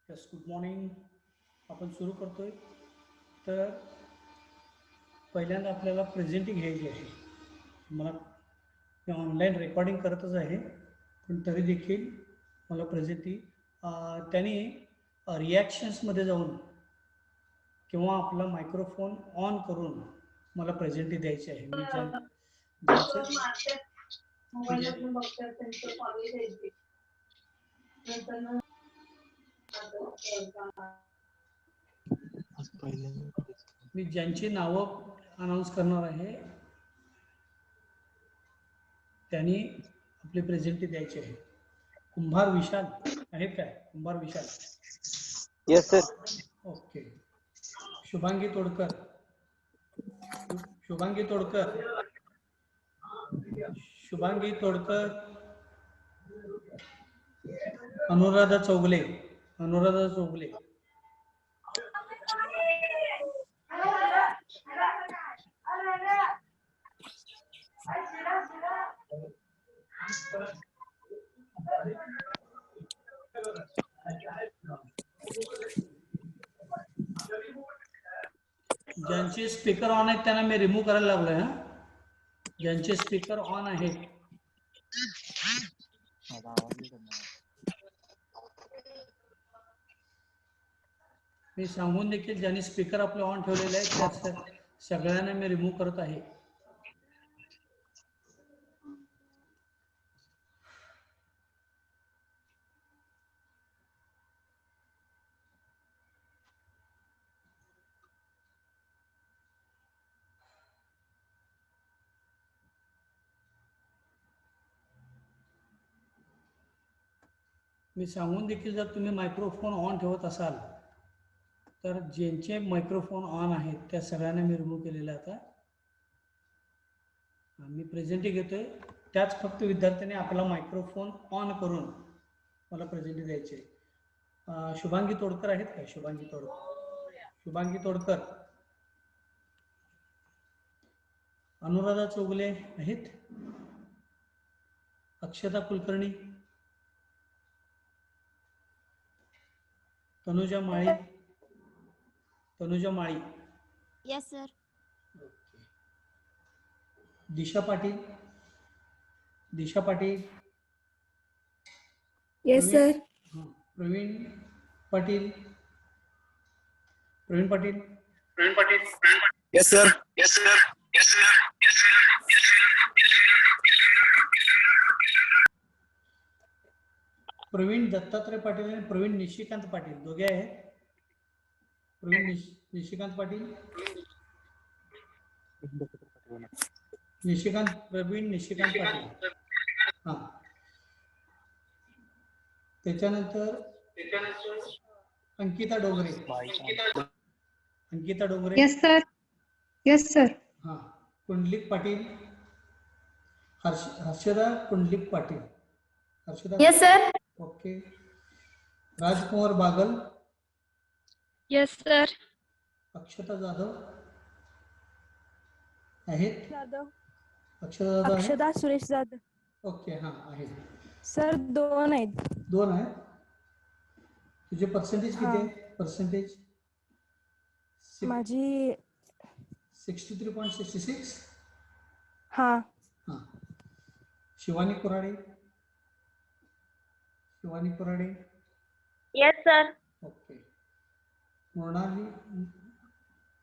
Yes, good morning. आपण सुरू करतोय. तर पहिल्यांदा आपल्याला प्रेझेंटिंग घ्यायची आहे. मला मी ऑनलाईन रेकॉर्डिंग करतच आहे, पण तरी देखील मला प्रेझेंटिंग त्याने रिॲक्शन्समध्ये जाऊन किंवा आपला मायक्रोफोन ऑन करून मला प्रेझेंटी द्यायची आहे. मी ज्यांचं मी ज्यांची नावं अनाऊन्स करणार आहे त्यांनी आपली प्रेझेंटी द्यायची आहे. कुंभार विशाल आहेत काय? Kumbhar Vishal. Yes sir. Okay. Shubhangi Todkar. Shubhangi Todkar. Shubhangi Todkar. Anuradha Chougale. Anuradha Chougale. ज्यांचे स्पीकर ऑन आहेत त्यांना मी रिमूव्ह करायला लागलोय. ज्यांचे स्पीकर ऑन आहेत मी सांगून देखील ज्यांनी स्पीकर आपले ऑन ठेवलेले आहेत त्या सगळ्यांना मी रिमूव्ह करत आहे. मी सांगून देखील जर तुम्ही मायक्रोफोन ऑन ठेवत असाल तर ज्यांचे मायक्रोफोन ऑन आहेत त्या सगळ्यांना मी रिमूव्ह केलेलं आता. मी प्रेझेंटी घेतोय. त्याच फक्त विद्यार्थ्यांनी आपला मायक्रोफोन ऑन करून मला प्रेझेंटी द्यायची आहे. शुभांगी तोडकर आहेत का? शुभांगी तोडकर. शुभांगी तोडकर. अनुराधा चौगले आहेत. अक्षता Kulkarni. Tanuja Mali. Tanuja Mali. Yes sir. Disha Patil. Disha Patil. Yes sir. Pravin Patil. Pravin Patil. Pravin Patil. Yes sir. Yes sir. Yes sir. Pravin Dattatray Patil आणि प्रवीण निशिकांत पाटील दोघे आहेत. प्रवीण निशिकांत पाटील. प्रवीण निशिकांत पाटील. हां. त्याच्यानंतर Ankita Dongre. Ankita Dongre. Yes sir. Yes sir. हां. Kundalik Patil. Harshada Kundalik Patil. Harshada. Yes sir. Okay. Rajkumar Bagal. Yes sir. Akshata Jadhav आहेत. जाधव. अक्षता जाधव. अक्षदा सुरेश जाधव. ओके. हां आहेत. सर 2 आहेत. 2 आहेत. तुझे पर्सेंटेज किती आहे? पर्सेंटेज माझी 63.66. हां. हां. Shivani Kurade. Shivani Kurade. Yes sir. Okay.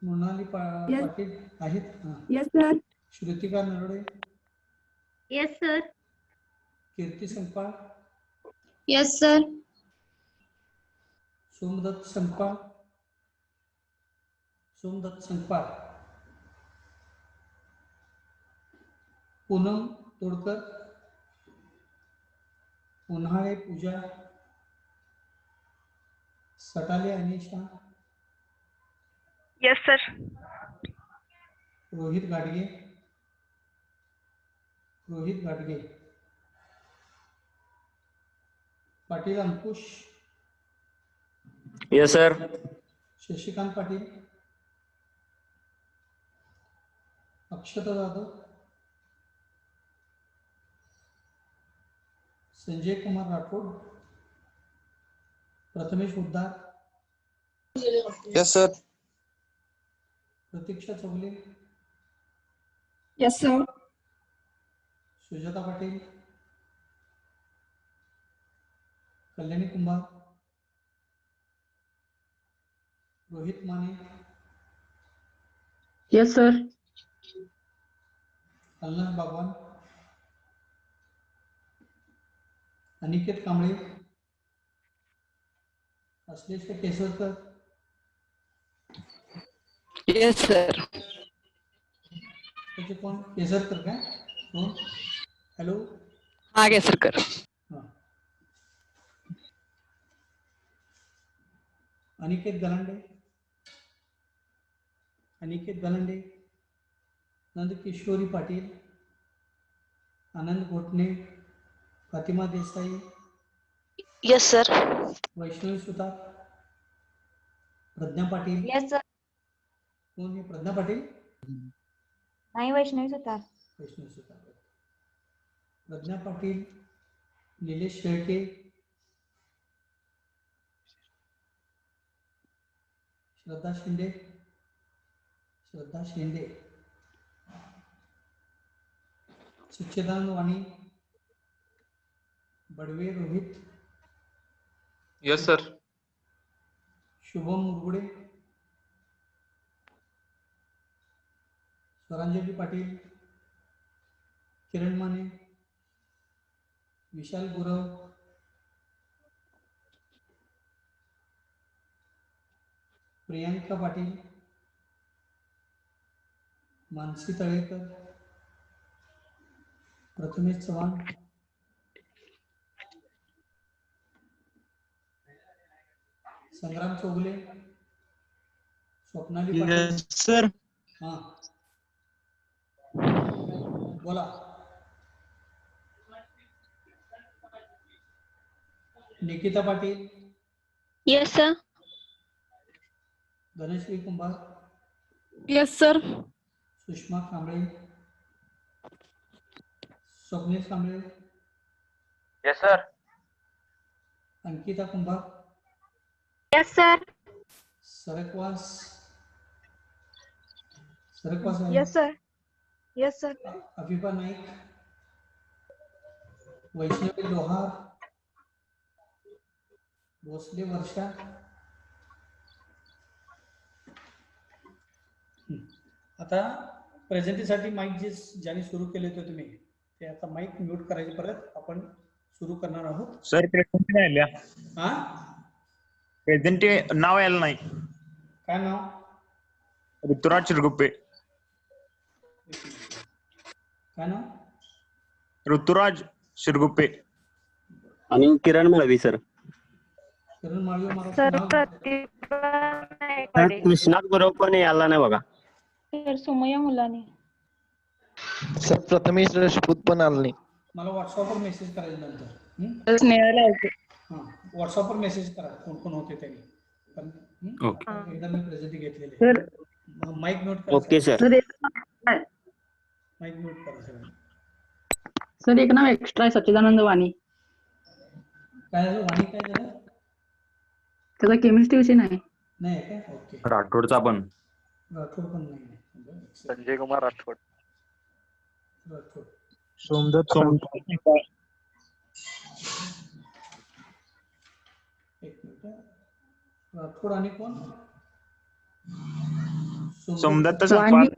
Mrunali Patil आहेत. हां. Yes sir. Shrutika Narode. Yes sir. Kirti Sankpal. Yes sir. Somdatt Sankpal. Somdatt Sankpal. Poonam Todkar. Unhale Pooja. Satale Anisha. Yes sir. Rohit Gadge. Rohit Gadge. Patil Ankush. Yes sir. Shashikant Patil. Akshata Jadhav. Sanjay Kumar Rathod. Prathamesh Uddar, Yes, sir. Pratiksha Chougale, Yes, sir. Sujata Patil, Kalyani Kumbhar, Rohit Mane, Yes, sir. Allah बागवान, अनिकेत कांबळे, अश्लेष केसरकर, येस सर. त्याचे कोण केसरकर काय कोण? हॅलो. हा केसरकर. हां. अनिकेत गलांडे, नंदकिशोरी पाटील, आनंद घोटणे, फातिमा देसाई, येस सर. वैष्णवी सुतार, प्रज्ञा पाटील. Yes, sir. कोण हे प्रज्ञा पाटील? नाही वैष्णवी सुतार. वैष्णवी सुतार. प्रज्ञा पाटील, निलेश शेळके, श्रद्धा शिंदे, सच्चिदानंद वाणी, बडवे रोहित, Yes, sir. शुभम मुरगुडे, स्वरांजली पाटील, किरण माने, विशाल गुरव, प्रियांका पाटील, मानसी तळेकर, प्रथमेश चव्हाण, संग्राम चौगले, स्वप्नाली पाटील. Yes, sir. हा बोला. Nikita Patil, Yes, sir. धनश्री कुंभार, Yes, sir. Sushma Kamble, Swapnil Kamble, Yes, sir. Ankita कुंभार, Yes, sir. सरकवास आहे. Yes, sir. Yes, sir. अभिपा Naik, Vaishnavi लोहार, भोसले वर्षा. आता प्रेझेंटीसाठी माईक ज्यांनी सुरू केले होते तुम्ही ते आता माईक म्यूट करायचे, परत आपण सुरू करणार आहोत. सर प्रेझेंट नाही आल्या. हा प्रेझेंट नाव यायला नाही. काय नाव? ऋतुराज शिरगुप्पे. काय नाव? ऋतुराज शिरगुप्पे. आणि किरण माळवी सर. किरण माळवे मला सर नाव. प्रतिभा कृष्णात बरोबर पण यायला नाही बघा. सर सुमया मुलानी. सर प्रथमेश राजपूत पण आला नाही. मला व्हॉट्सअपवर मेसेज करायचं नंतर. हां व्हॉट्सअपवर मेसेज करा कोण कोण होते त्यांनी. एकदा मी प्रेझेंटी घेतलेली. माईक म्यूट करा. Okay sir. माईक म्यूट करा सगळं. सर एक नाव एक्स्ट्रा आहे, सच्चिदानंद वाणी. काय झालं? वाणी काय झालं? त्याचा केमिस्ट्री विषय नाही. नाही काय? ओके. राठोडचा पण. राठोड पण नाही. संजय कुमार राठोड. राठोड. सोमदत्त एक मिनिट. राठोड आणि कोण? सोमदत्त वाणी.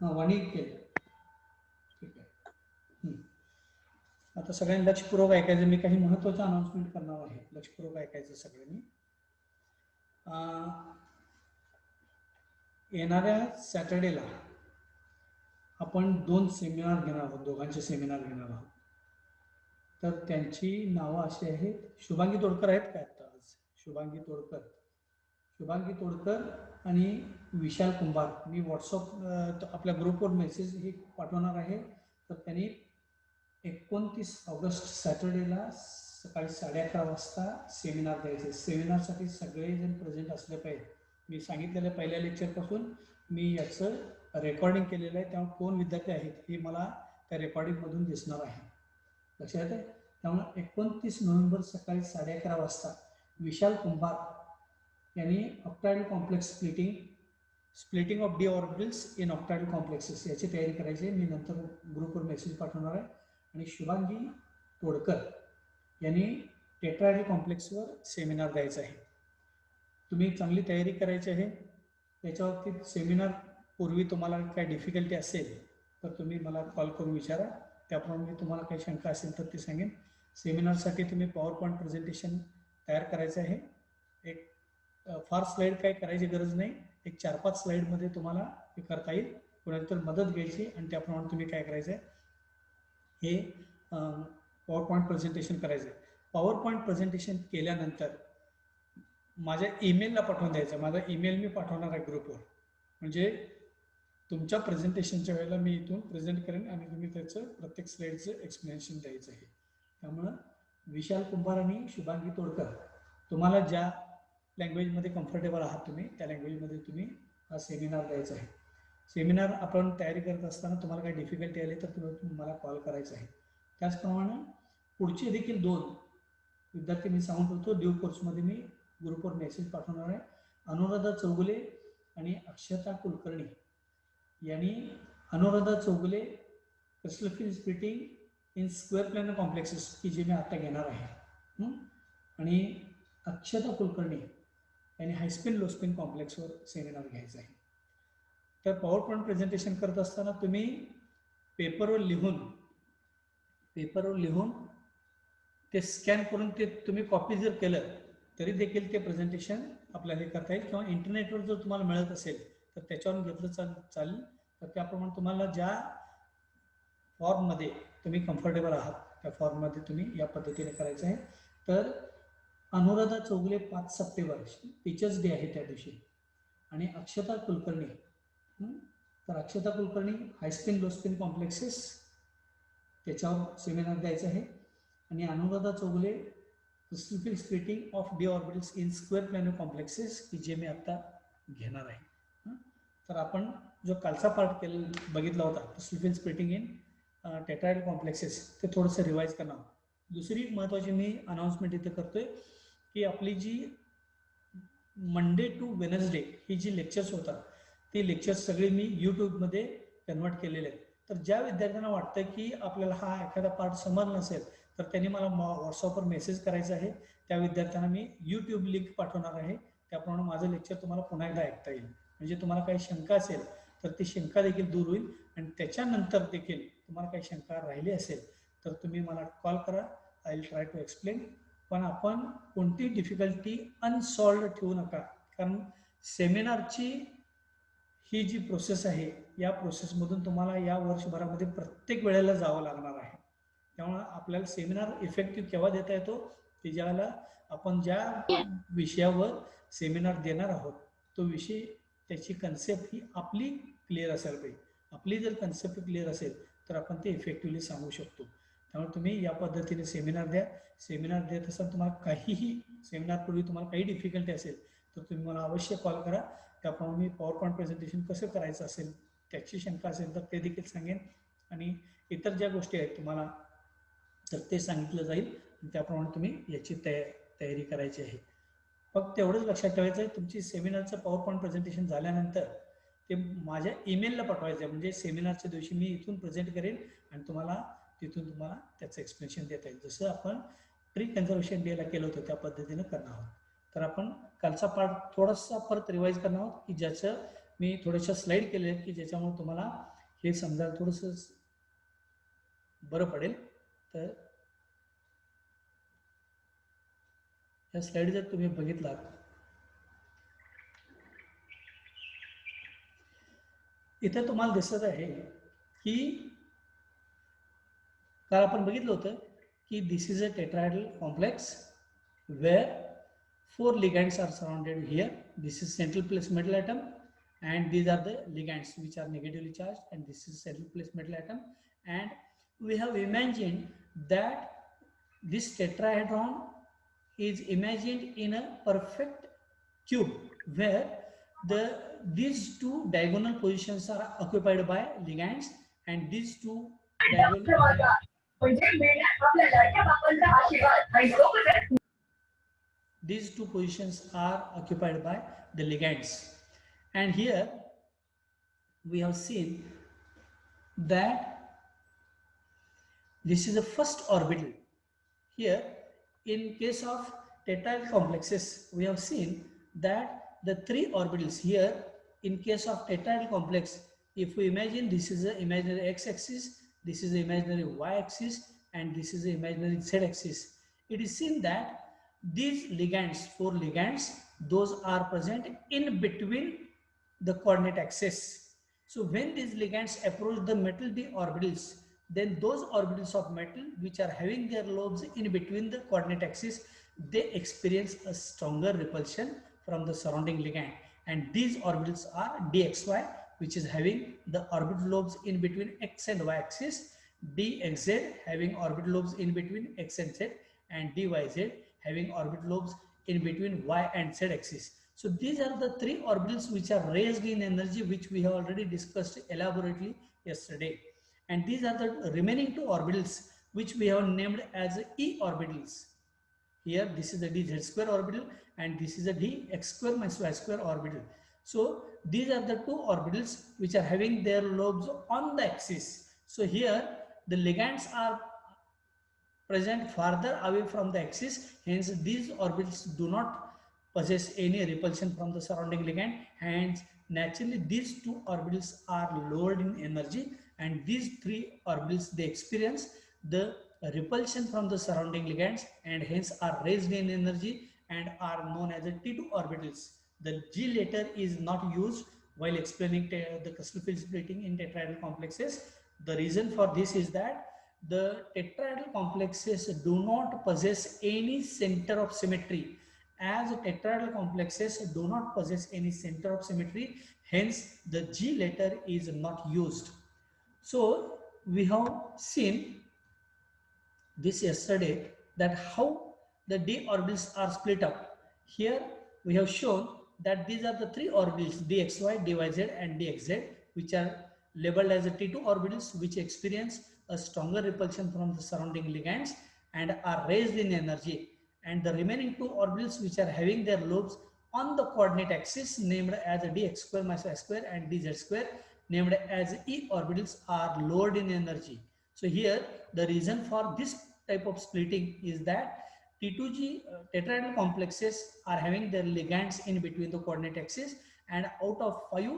वाणी केलं. ठीक आहे. आता सगळ्यांनी लक्षपूर्वक ऐकायचं. मी काही महत्त्वाचं अनाउन्समेंट करणार आहे. लक्षपूर्वक ऐकायचं सगळ्यांनी. येणाऱ्या सॅटर्डेला आपण 2 सेमिनार घेणार आहोत. दोघांचे सेमिनार घेणार आहोत. तर त्यांची नावं अशी आहेत. शुभांगी तोडकर आहेत का आता आज? शुभांगी तोडकर आणि विशाल कुंभार. मी व्हॉट्सअप आपल्या ग्रुपवर मेसेज हे पाठवणार आहे. तर त्यांनी 29 ऑगस्ट सॅटर्डेला सकाळी 11:30 वाजता सेमिनार द्यायचे. सेमिनारसाठी सगळेजण प्रेझेंट असले पाहिजे. मी सांगितलेल्या पहिल्या लेक्चरपासून मी याचं रेकॉर्डिंग केलेलं आहे. त्यामुळे कोण विद्यार्थी आहेत हे मला त्या रेकॉर्डिंगमधून दिसणार आहे. लक्षात आहे. त्यामुळे 29 नोव्हेंबर सकाळी 11:30 वाजता विशाल कुंभार यांनी octahedral complex splitting of d orbitals in octahedral complexes याची तयारी करायची आहे. मी नंतर ग्रुपवर मेसेज पाठवणार आहे. आणि शुभांगी तोडकर यांनी टेट्रायडल कॉम्प्लेक्सवर सेमिनार द्यायचा आहे. तुम्ही चांगली तयारी करायची आहे. त्याच्यावरती सेमिनार पूर्वी तुम्हाला काही डिफिकल्टी असेल तर तुम्ही मला कॉल करून विचारा. त्याप्रमाणे मी तुम्हाला काही शंका असेल तर ते सांगेन. सेमिनारसाठी तुम्ही पॉवर पॉईंट प्रेझेंटेशन तयार करायचं आहे. एक फार स्लाईड काही करायची गरज नाही. एक 4-5 स्लाईडमध्ये तुम्हाला हे करता येईल. कोणाची तर मदत घ्यायची आणि त्याप्रमाणे तुम्ही काय करायचं आहे हे पॉवर पॉईंट प्रेझेंटेशन करायचं आहे. पॉवर पॉईंट प्रेझेंटेशन केल्यानंतर माझ्या ईमेलला पाठवून द्यायचं. माझा ईमेल मी पाठवणार आहे ग्रुपवर. म्हणजे तुमच्या प्रेझेंटेशनच्या वेळेला मी इथून प्रेझेंट करेन आणि तुम्ही त्याचं प्रत्येक स्लाईडचं एक्सप्लेनेशन द्यायचं आहे. त्यामुळं विशाल कुंभार आणि शुभांगी तोडकर तुम्हाला ज्या लँग्वेजमध्ये कम्फर्टेबल आहात तुम्ही त्या लँग्वेजमध्ये तुम्ही हा सेमिनार द्यायचा आहे. सेमिनार आपण तयारी करत असताना तुम्हाला काही डिफिकल्टी आली तर तुम्ही मला कॉल करायचा आहे. त्याचप्रमाणे पुढचे देखील 2 विद्यार्थी मी सांगून होतो ड्यू कोर्समध्ये मी ग्रुपवर मेसेज पाठवणार आहे. अनुराधा चौगुले आणि अक्षता कुलकर्णी यांनी Anuradha Chougule crystal field splitting in square planar complexes की जे मी आता घेणार आहे. आणि अक्षता कुलकर्णी यांनी हायस्पिन लोस्पिन कॉम्प्लेक्सवर सेमिनार घ्यायचा आहे. तर पॉवर पॉईंट प्रेझेंटेशन करत असताना तुम्ही पेपरवर लिहून ते स्कॅन करून ते तुम्ही कॉपी जर केलं तरी देखील ते प्रेझेंटेशन आपल्याला हे करता येईल. किंवा इंटरनेटवर जर तुम्हाला मिळत असेल तर त्याच्यावरून घेतलं चालेल. तर त्याप्रमाणे तुम्हाला ज्या फॉर्ममध्ये तुम्ही कम्फर्टेबल आहात त्या फॉर्ममध्ये तुम्ही या पद्धतीने करायचं आहे. तर Anuradha Chougule 5 September teachers day आहे त्या दिवशी. आणि अक्षता कुलकर्णी तर Akshata Kulkarni high spin low spin complexes त्याच्यावर सेमिनार द्यायचं आहे. आणि Anuradha Chougule crystal field splitting of d orbitals in square planar complexes की जे मी आता घेणार आहे. तर आपण जो कालचा पार्ट बघितला होता crystal field splitting in tetrahedral complexes ते थोडंसं रिवाईज करणार. दुसरी महत्त्वाची मी अनाऊन्समेंट इथं करतोय की आपली जी मंडे टू वेनसडे ही जी लेक्चर्स होतात ती लेक्चर्स सगळे मी यूट्यूबमध्ये कन्वर्ट केलेले आहेत. तर ज्या विद्यार्थ्यांना वाटतं की आपल्याला हा एखादा पार्ट समजला नसेल तर त्यांनी मला व्हॉट्सअपवर मेसेज करायचा आहे. त्या विद्यार्थ्यांना मी यूट्यूब लिंक पाठवणार आहे. त्याप्रमाणे माझं लेक्चर तुम्हाला पुन्हा एकदा ऐकता येईल. म्हणजे तुम्हाला काही शंका असेल तर ती शंका देखील दूर होईल. आणि त्याच्यानंतर देखील तुम्हाला काही शंका राहिली असेल तर तुम्ही मला कॉल करा. I will try to explain. पण आपण कोणती डिफिकल्टी अनसॉल्व्ड ठेवू नका. कारण सेमिनारची ही जी प्रोसेस आहे या प्रोसेसमधून तुम्हाला या वर्षभरामध्ये प्रत्येक वेळेला जावं लागणार आहे. त्यामुळे आपल्याला सेमिनार इफेक्टिव्ह केव्हा देता येतो की ज्यावेळेला आपण ज्या विषयावर सेमिनार देणार आहोत तो विषय त्याची कन्सेप्ट ही आपली क्लिअर असायला पाहिजे. आपली जर कन्सेप्ट क्लिअर असेल तर आपण ते इफेक्टिव्हली सांगू शकतो. त्यामुळे तुम्ही या पद्धतीने सेमिनार द्या. सेमिनार देत असताना तुम्हाला काहीही सेमिनारपूर्वी तुम्हाला काही डिफिकल्टी असेल तर तुम्ही मला अवश्य कॉल करा. त्याप्रमाणे मी पॉवर पॉईंट प्रेझेंटेशन कसं करायचं असेल त्याची शंका असेल तर ते देखील सांगेन. आणि इतर ज्या गोष्टी आहेत तुम्हाला तर ते सांगितलं जाईल. त्याप्रमाणे तुम्ही याची तयारी करायची आहे. फक्त एवढंच लक्षात ठेवायचं आहे तुमची सेमिनारचं पॉवर पॉईंट प्रेझेंटेशन झाल्यानंतर ते माझ्या ईमेलला पाठवायचं आहे. म्हणजे सेमिनारच्या दिवशी मी इथून प्रेझेंट करेन आणि तुम्हाला तिथून तुम्हाला त्याचं एक्सप्लेनेशन देता येईल. जसं आपण ट्री कन्झर्वेशन डेला केलं होतं त्या पद्धतीनं करणार आहोत. तर आपण कालचा पार्ट थोडासा परत रिवाईज करणार आहोत की ज्याचं मी थोड्याशा स्लाईड केले आहेत की ज्याच्यामुळे तुम्हाला हे समजायला थोडंसं बरं पडेल. तर या स्लाईड जर तुम्ही बघितलात इथे तुम्हाला दिसत आहे की काल आपण बघितलं होतं की this is a tetrahedral complex where 4 ligands are surrounded here. This is central place metal atom and these are the ligands which are negatively charged and this is central place metal atom. And we have imagined that this tetrahedron is imagined in a perfect cube where these 2 diagonal positions are occupied by ligands and these 2 these two positions are occupied by the ligands. And here we have seen that this is the first orbital. Here, in case of tetrahedral complexes, we have seen that the three orbitals here, in case of tetrahedral complex, if we imagine this is the imaginary x-axis, this is the imaginary y-axis, and this is the imaginary z-axis, it is seen that these ligands, four ligands, those are present in between the coordinate axis. So when these ligands approach the metal d orbitals, then those orbitals of metal which are having their lobes in between the coordinate axis, they experience a stronger repulsion from the surrounding ligand. And these orbitals are dxy, which is having the orbital lobes in between x and y axis, dxz having orbital lobes in between x and z, and dyz having orbital lobes in between y and z axis. So these are the three orbitals which are raised in energy, which we have already discussed elaborately yesterday. And these are the remaining two orbitals which we have named as e orbitals. Here this is the dz square orbital and this is the dx square minus y square orbital. So these are the two orbitals which are having their lobes on the axis. So here the ligands are present farther away from the axis, hence these orbitals do not possess any repulsion from the surrounding ligand, hence naturally these two orbitals are lowered in energy, and these three orbitals, they experience the repulsion from the surrounding ligands and hence are raised in energy and are known as the T2 orbitals. The G later is not used while explaining the crystal field splitting in tetrahedral complexes. The reason for this is that the tetrahedral complexes do not possess any center of symmetry. As tetrahedral complexes do not possess any center of symmetry, hence the G letter is not used. So we have seen this yesterday, that how the d orbitals are split up. Here we have shown that these are the three orbitals dxy, dyz and dxz, which are labeled as the T2 orbitals, which experience a stronger repulsion from the surrounding ligands and are raised in energy. And the remaining two orbitals which are having their lobes on the coordinate axis, named as dx square minus y square and dz square, named as e orbitals, are lowered in energy. So here the reason for this type of splitting is that T2G tetrahedral complexes are having their ligands in between the coordinate axis, and out of 5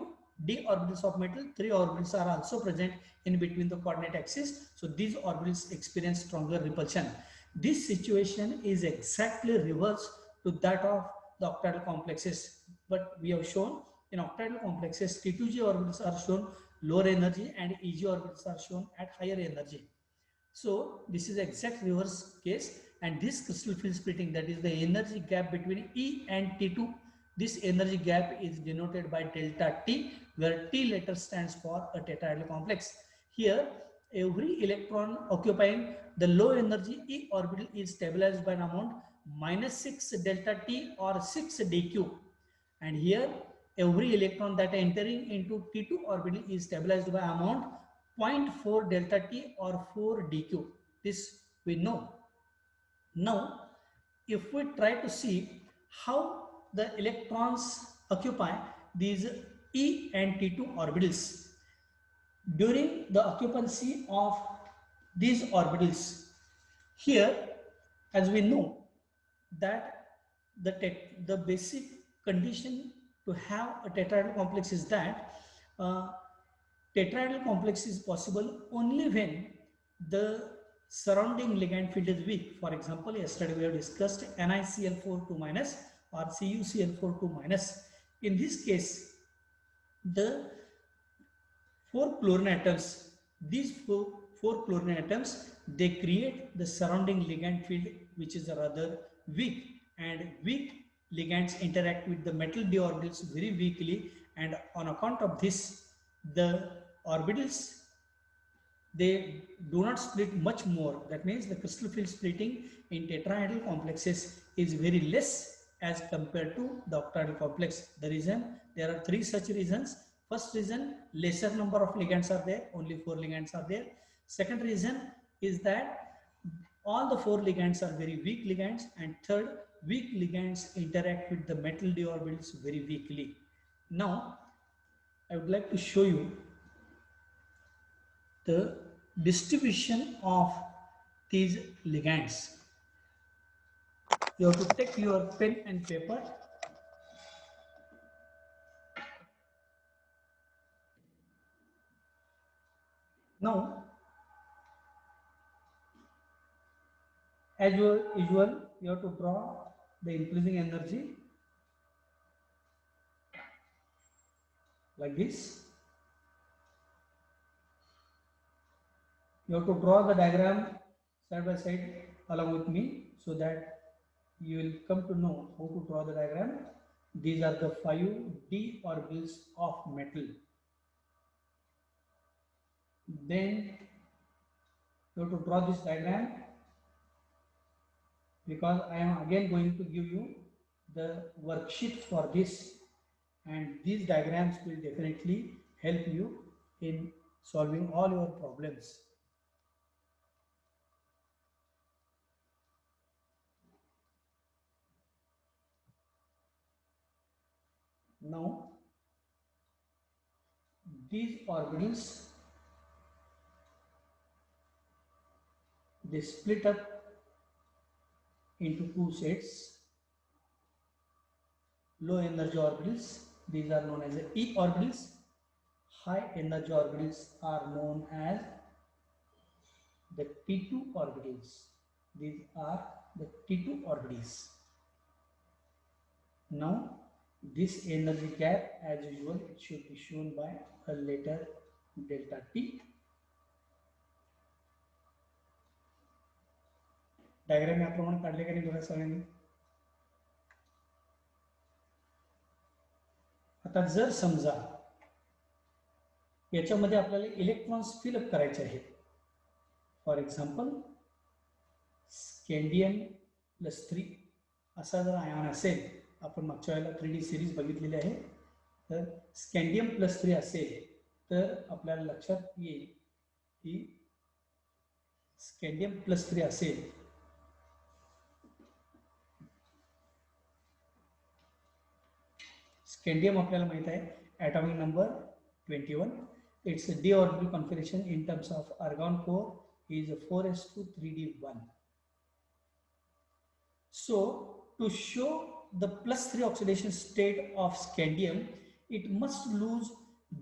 d orbitals of metal, 3 orbitals are also present in between the coordinate axis. So these orbitals experience stronger repulsion. This situation is exactly reverse to that of the octahedral complexes, but we have shown in octahedral complexes T2G orbitals are shown lower energy and EG orbitals are shown at higher energy. So this is exact reverse case, and this crystal field splitting, that is the energy gap between E and T2, this energy gap is denoted by delta T, where T letter stands for a tetrahedral complex. Here every electron occupying the low energy E orbital is stabilized by an amount -6 delta T or 6 dq, and here every electron that entering into T2 orbital is stabilized by amount 0.4 delta T or 4 dq. This we know. Now if we try to see how the electrons occupy these E and T2 orbitals during the occupancy of these orbitals, here as we know that the basic condition to have a tetrahedral complex is that tetrahedral complex is possible only when the surrounding ligand field is weak. For example, yesterday we have discussed NiCl4 2 minus or CuCl4 2 minus. In this case, the 4 chlorine atoms, these four chlorine atoms, they create the surrounding ligand field which is rather weak, and weak ligands interact with the metal d orbitals very weakly, and on account of this the orbitals, they do not split much more. That means the crystal field splitting in tetrahedral complexes is very less as compared to the octahedral complex. The reason, there are 3 such reasons. First reason, lesser number of ligands are there, only 4 ligands are there. Second reason is that all the 4 ligands are very weak ligands, and third, weak ligands interact with the metal d orbitals very weakly. Now I would like to show you the distribution of these ligands. You have to take your pen and paper. Now, as usual, you have to draw the increasing energy like this. You have to draw the diagram side by side along with me so that you will come to know how to draw the diagram. These are the 5 d orbitals of metal. Then you have to draw this diagram, because I am again going to give you the worksheet for this, and these diagrams will definitely help you in solving all your problems. Now, these orbitals, they split up into 2 sets. Low energy orbitals, these are known as E orbitals. High energy orbitals are known as the T2 orbitals. These are the T2 orbitals. Now, this energy gap, as usual, it should be shown by a letter delta T. Diagram याप्रमाणे काढले का नाही बघा सगळ्यांनी. आता जर समजा याच्यामध्ये आपल्याला इलेक्ट्रॉन्स फिलअप करायचे आहेत, फॉर एक्झाम्पल स्कँडियम +3 असा जर आयन असेल, आपण मागच्या वेळेला 3D सिरीज बघितलेली आहे, तर स्कँडियम +3 असेल तर आपल्याला लक्षात येईल की स्कँडियम +3 असेल स्कँडियम आपल्याला माहित आहे atomic number 21. Its d orbital configuration in terms of argon core is 4s2 3d1. So to show the +3 oxidation state of scandium, it must lose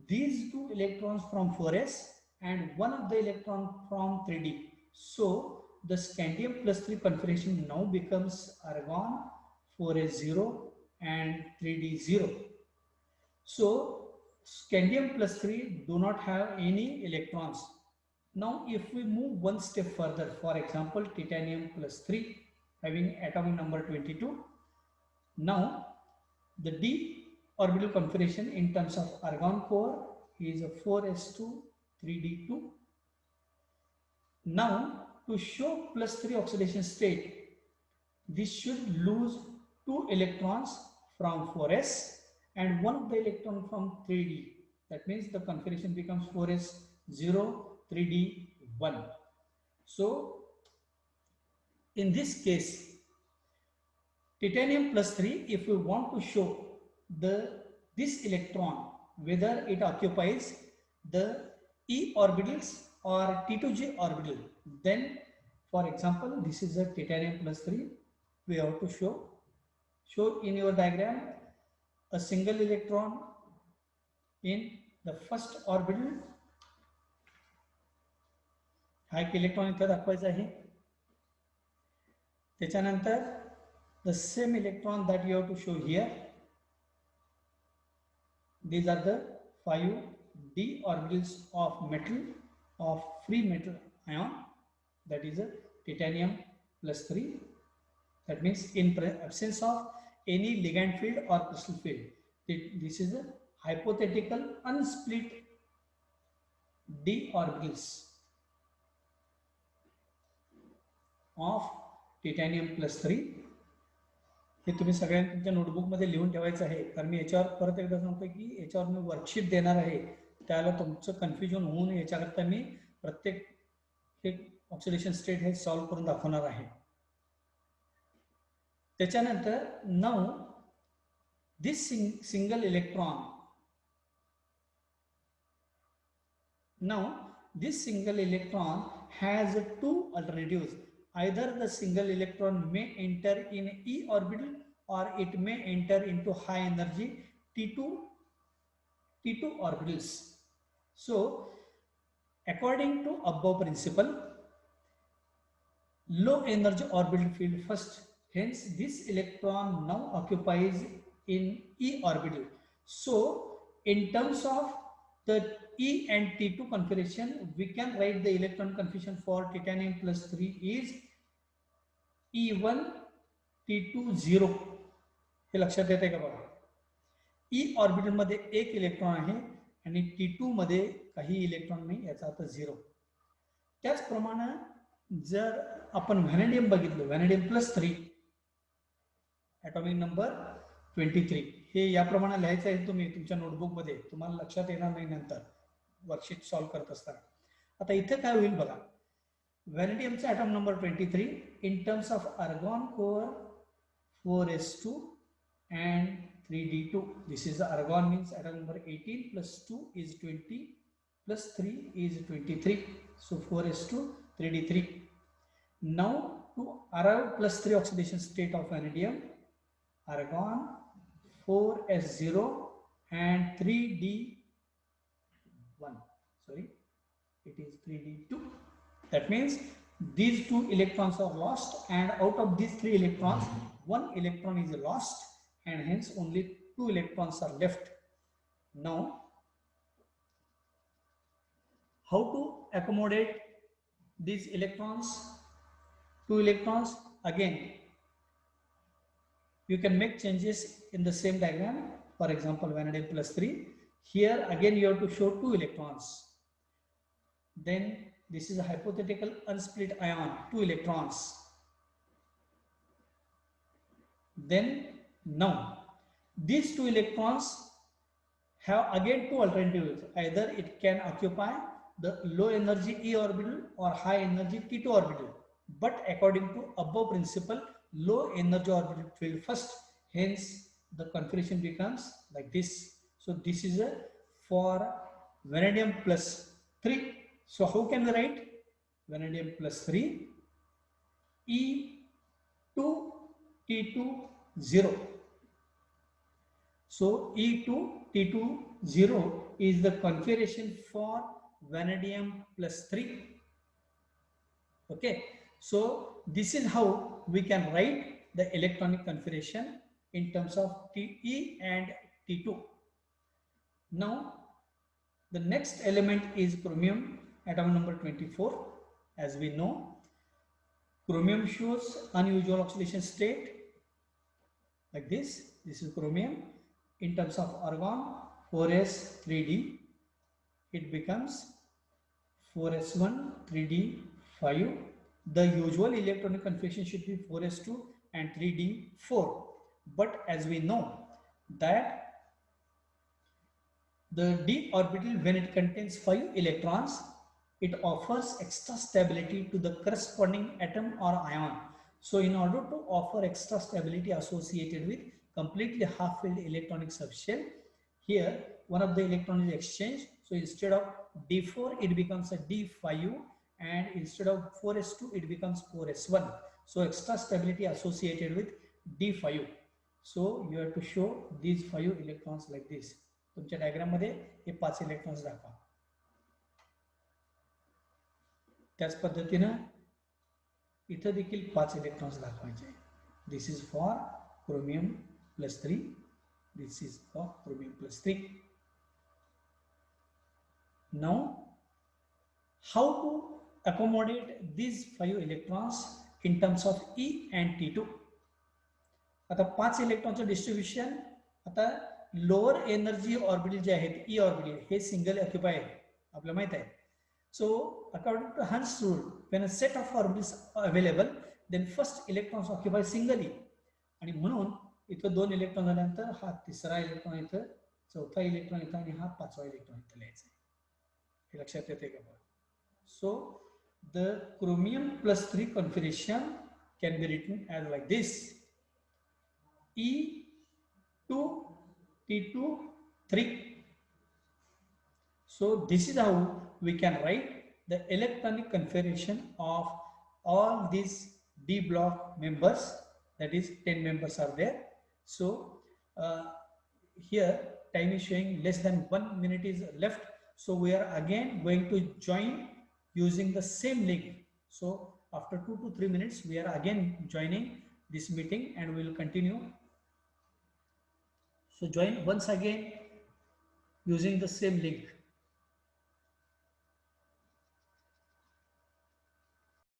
these 2 electrons from 4s and one of the electron from 3d. So the scandium +3 configuration now becomes argon 4s0 and 3d0. So scandium +3 do not have any electrons. Now if we move one step further, for example titanium +3 having atomic number 22, now the d orbital configuration in terms of argon core is 4s2 3d2. Now to show +3 oxidation state, this should lose 2 electrons from 4s and one of the electron from 3d. That means the configuration becomes 4s0 3d1. So in this case titanium +3, if we want to show this electron whether it occupies the E orbitals or T2J orbital, then for example this is a titanium +3, we have to show in your diagram a single electron in the first orbital. हा एक electron इथे दाखवायचा आहे. त्याच्यानंतर the same electron that you have to show here. These are the 5 d orbitals of metal, of free metal ion, that is a titanium +3. That means in absence of any ligand field or crystal field, this is a hypothetical unsplit d orbitals of titanium +3. हे तुम्ही सगळ्यांनी तुमच्या notebook मध्ये लिहून ठेवायचं आहे, कारण मी याच्यावर परत एकदा सांगतो की याच्यावर मी वर्कशीट देणार आहे, त्याला तुमचं कन्फ्युजन होऊन याच्याकरता मी प्रत्येक हे ऑक्सिडेशन स्टेट हे सॉल्व्ह करून दाखवणार आहे. त्याच्यानंतर now this single electron, now this single electron has two alternatives. Either the single electron may enter in e orbital or it may enter into high energy T2 orbitals. So according to above principle, low energy orbital field first, hence this electron now occupies in e orbital. So in terms of the E and T2 configuration, we can write the electron configuration for titanium plus 3 is E1 T2 0. हे लक्षात येते का बघा. ई orbital मध्ये एक electron आहे आणि T2 मध्ये काही इलेक्ट्रॉन नाही, याचा अर्थ 0. त्याचप्रमाणे जर आपण व्हॅनेडियम बघितलं, व्हॅनेडियम प्लस 3 ॲटॉमिक नंबर 23, हे याप्रमाणे लिहायचं आहे तुम्ही तुमच्या नोटबुकमध्ये, तुम्हाला लक्षात येणार नाही नंतर वर्कशीट सॉल्व्ह करत असताना. आता इथे काय होईल बघा, व्हॅनेडियमचा atom number 23 in terms of argon core 4s2 and 3d2. This is the argon, means atom number 18 plus 2 is 20 plus 3 is 23. So 4s2 3d3. Now to arrive plus 3 oxidation state of vanadium, argon 4s0 and 3d1. Sorry, it is 3d2. That means these two electrons are lost, and out of these 3 electrons, 1 electron is lost, and hence only 2 electrons are left. Now, how to accommodate these electrons? 2 electrons, again you can make changes in the same diagram. For example, vanadium plus 3, here again you have to show 2 electrons. Then this is a hypothetical unsplit ion, 2 electrons. Then now these 2 electrons have again 2 alternatives. Either it can occupy the low energy e orbital or high energy T2 orbital, but according to above principle, low energy orbital field first, hence the configuration becomes like this. So this is a for vanadium plus 3. So how can we write vanadium plus 3 E2 T2 0. So E2 T2 0 is the configuration for vanadium plus 3. Okay, so this is how we can write the electronic configuration in terms of Te and T2. Now the next element is chromium, atom number 24. As we know, chromium shows unusual oxidation state like this. This is chromium. In terms of argon, 4s 3d, it becomes 4s1 3d 5. The usual electronic configuration should be 4s2 and 3d 4. But as we know that the d orbital, when it contains 5 electrons, it offers extra stability to the corresponding atom or ion. So in order to offer extra stability associated with completely half-filled electronic subshell, here one of the electron is exchanged. So instead of d4, it becomes a d5, and instead of 4s2, it becomes 4s1. So extra stability associated with d5. So you have to show these 5 electrons like this. तुमच्या diagram मध्ये हे 5 electrons दाखवा. त्याच पद्धतीने इथं देखील 5 electrons दाखवायचे. This is for chromium plus 3. This is for chromium plus 3. Now, how to accommodate these 5 electrons in terms of E and T2? आता 5 इलेक्ट्रॉनचं distribution, आता लोअर एनर्जी ऑर्बिटल जे आहेत ई ऑर्बिटल, हे सिंगल ऑक्युपाय आहे, आपल्याला माहित आहे. So according to Hund's rule, when a set of orbitals are available, then first electrons occupy singly. आणि म्हणून इथं 2 इलेक्ट्रॉन झाल्यानंतर हा तिसरा इलेक्ट्रॉन इथं, चौथा इलेक्ट्रॉन इथं आणि हा 5वा इलेक्ट्रॉन इथं लिहायचा आहे. हे लक्षात येते का बघा. So the chromium plus 3 configuration can be written as like this. E2, T2, 3. So this is how we can write the electronic configuration of all these D block members, that is 10 members are there. So here time is showing less than 1 minute is left. So we are again going to join using the same link. So after 2 to 3 minutes, we are again joining this meeting and we will continue. So join once again using the same link.